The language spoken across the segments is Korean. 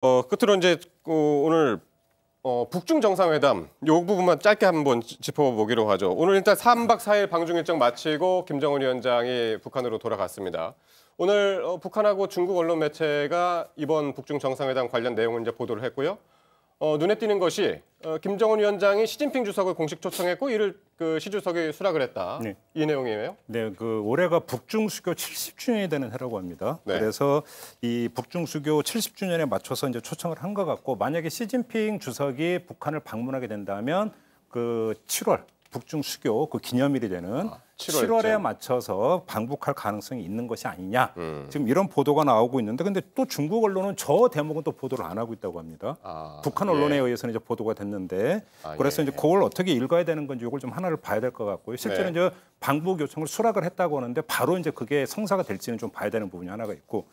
끝으로 이제 오늘 북중 정상회담 요 부분만 짧게 한번 짚어보기로 하죠. 오늘 일단 3박 4일 방중 일정 마치고 김정은 위원장이 북한으로 돌아갔습니다. 오늘 북한하고 중국 언론 매체가 이번 북중 정상회담 관련 내용을 이제 보도를 했고요. 눈에 띄는 것이 김정은 위원장이 시진핑 주석을 공식 초청했고 이를 시 주석이 수락을 했다. 네. 이 내용이에요. 네, 올해가 북중 수교 70주년이 되는 해라고 합니다. 네. 그래서 이 북중 수교 70주년에 맞춰서 이제 초청을 한 것 같고, 만약에 시진핑 주석이 북한을 방문하게 된다면 7월 북중 수교 기념일이 되는 7월에 맞춰서 방북할 가능성이 있는 것이 아니냐. 지금 이런 보도가 나오고 있는데, 근데 또 중국 언론은 저 대목은 또 보도를 안 하고 있다고 합니다. 북한 언론에 의해서는 이제 보도가 됐는데, 그래서 이제 그걸 어떻게 읽어야 되는 건지 이걸 좀 하나를 봐야 될 것 같고요. 실제로 이제 방북 요청을 수락을 했다고 하는데 바로 이제 그게 성사가 될지는 좀 봐야 되는 부분이 하나가 있고,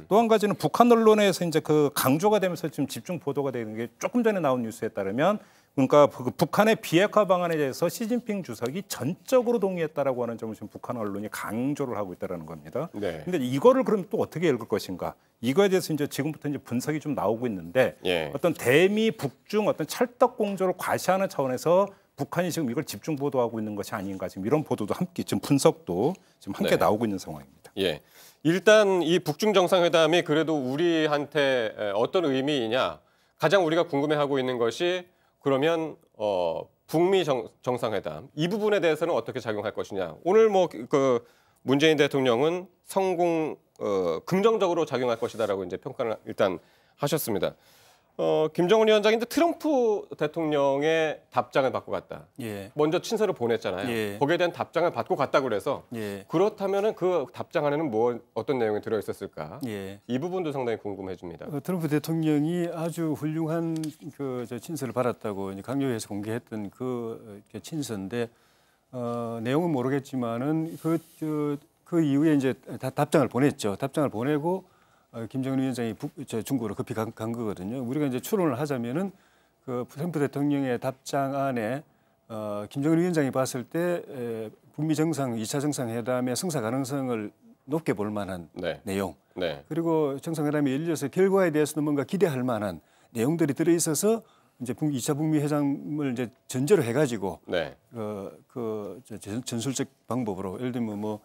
또 한 가지는 북한 언론에서 이제 강조가 되면서 지금 집중 보도가 되는 게 조금 전에 나온 뉴스에 따르면, 그러니까 북한의 비핵화 방안에 대해서 시진핑 주석이 전적으로 동의했다라고 하는 점을 지금 북한 언론이 강조를 하고 있다라는 겁니다. 그런데 이거를 그럼 또 어떻게 읽을 것인가? 이거에 대해서 이제 지금부터 이제 분석이 좀 나오고 있는데, 어떤 대미 북중 어떤 찰떡 공조를 과시하는 차원에서 북한이 지금 이걸 집중 보도하고 있는 것이 아닌가, 지금 이런 보도도 함께 지금 분석도 지금 함께 나오고 있는 상황입니다. 일단 이 북중 정상회담이 그래도 우리한테 어떤 의미이냐, 가장 우리가 궁금해하고 있는 것이 그러면 북미 정상회담 이 부분에 대해서는 어떻게 작용할 것이냐. 오늘 문재인 대통령은 긍정적으로 작용할 것이다라고 이제 평가를 일단 하셨습니다. 김정은 위원장이 트럼프 대통령의 답장을 받고 갔다. 먼저 친서를 보냈잖아요. 거기에 대한 답장을 받고 갔다고 그래서 그렇다면은 그 답장 안에는 어떤 내용이 들어 있었을까? 이 부분도 상당히 궁금해집니다. 트럼프 대통령이 아주 훌륭한 친서를 받았다고 강요해서 공개했던 그 친서인데, 내용은 모르겠지만은 그 이후에 이제 답장을 보냈죠. 답장을 보내고 김정은 위원장이 중국으로 급히 간 거거든요. 우리가 이제 추론을 하자면은 트럼프 대통령의 답장 안에 김정은 위원장이 봤을 때 북미 정상 2차 정상회담의 성사 가능성을 높게 볼 만한 내용, 그리고 정상회담이 열려서 결과에 대해서도 뭔가 기대할 만한 내용들이 들어 있어서 이제 2차 북미 회담을 이제 전제로 해가지고 전술적 방법으로, 예를 들면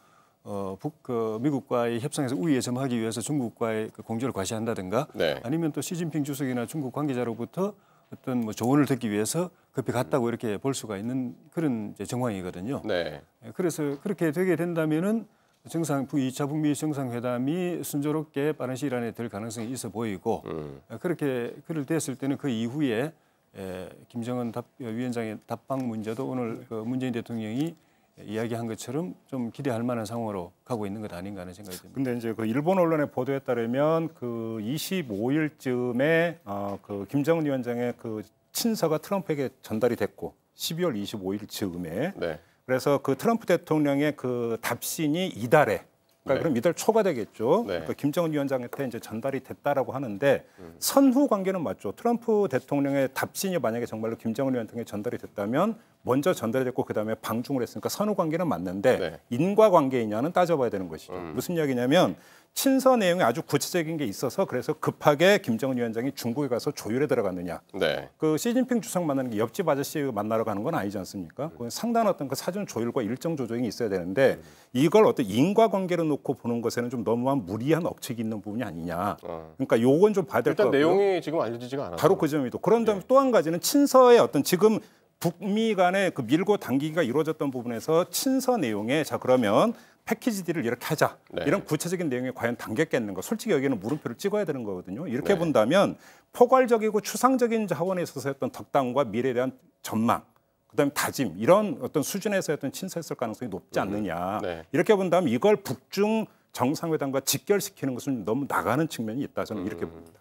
미국과의 협상에서 우위에 점하기 위해서 중국과의 공조를 과시한다든가, 아니면 또 시진핑 주석이나 중국 관계자로부터 어떤 조언을 듣기 위해서 급히 갔다고 이렇게 볼 수가 있는 그런 정황이거든요. 그래서 그렇게 되게 된다면은 2차 북미 정상회담이 순조롭게 빠른 시일 안에 될 가능성이 있어 보이고, 그럴 됐을 때는 그 이후에 김정은 위원장의 답방 문제도 오늘 문재인 대통령이 이야기한 것처럼 좀 기대할 만한 상황으로 가고 있는 것 아닌가 하는 생각이 듭니다. 근데 이제 일본 언론의 보도에 따르면 25일쯤에 김정은 위원장의 친서가 트럼프에게 전달이 됐고, 12월 25일 즈음에 그래서 트럼프 대통령의 답신이 이달에, 그러니까 그럼 이달 초가 되겠죠. 그러니까 김정은 위원장한테 이제 전달이 됐다라고 하는데, 선후 관계는 맞죠. 트럼프 대통령의 답신이 만약에 정말로 김정은 위원장에 전달이 됐다면 먼저 전달이 됐고 그다음에 방중을 했으니까 선후 관계는 맞는데 인과 관계이냐는 따져봐야 되는 것이죠. 무슨 이야기냐면, 친서 내용에 아주 구체적인 게 있어서 그래서 급하게 김정은 위원장이 중국에 가서 조율에 들어갔느냐. 시진핑 주석 만나는 게 옆집 아저씨 만나러 가는 건 아니지 않습니까? 상당한 어떤 사전 조율과 일정 조정이 있어야 되는데, 이걸 어떤 인과관계로 놓고 보는 것에는 좀 너무한 무리한 억측이 있는 부분이 아니냐. 그러니까 요건 좀 봐야 될 것 같고요. 일단 내용이 지금 알려지지가 않아요. 바로 그 점이죠. 그런 다음에 또 한 가지는 친서의 어떤 지금 북미 간의 밀고 당기기가 이루어졌던 부분에서 친서 내용에 그러면 패키지 딜을 이렇게 하자. 이런 구체적인 내용에 과연 담겼겠는가. 솔직히 여기는 물음표를 찍어야 되는 거거든요. 이렇게 본다면 포괄적이고 추상적인 차원에 있어서 어떤 덕담과 미래에 대한 전망, 그다음에 다짐, 이런 어떤 수준에서 어떤 친서였을 가능성이 높지 않느냐. 이렇게 본다면 이걸 북중 정상회담과 직결시키는 것은 너무 나가는 측면이 있다. 저는 이렇게 봅니다.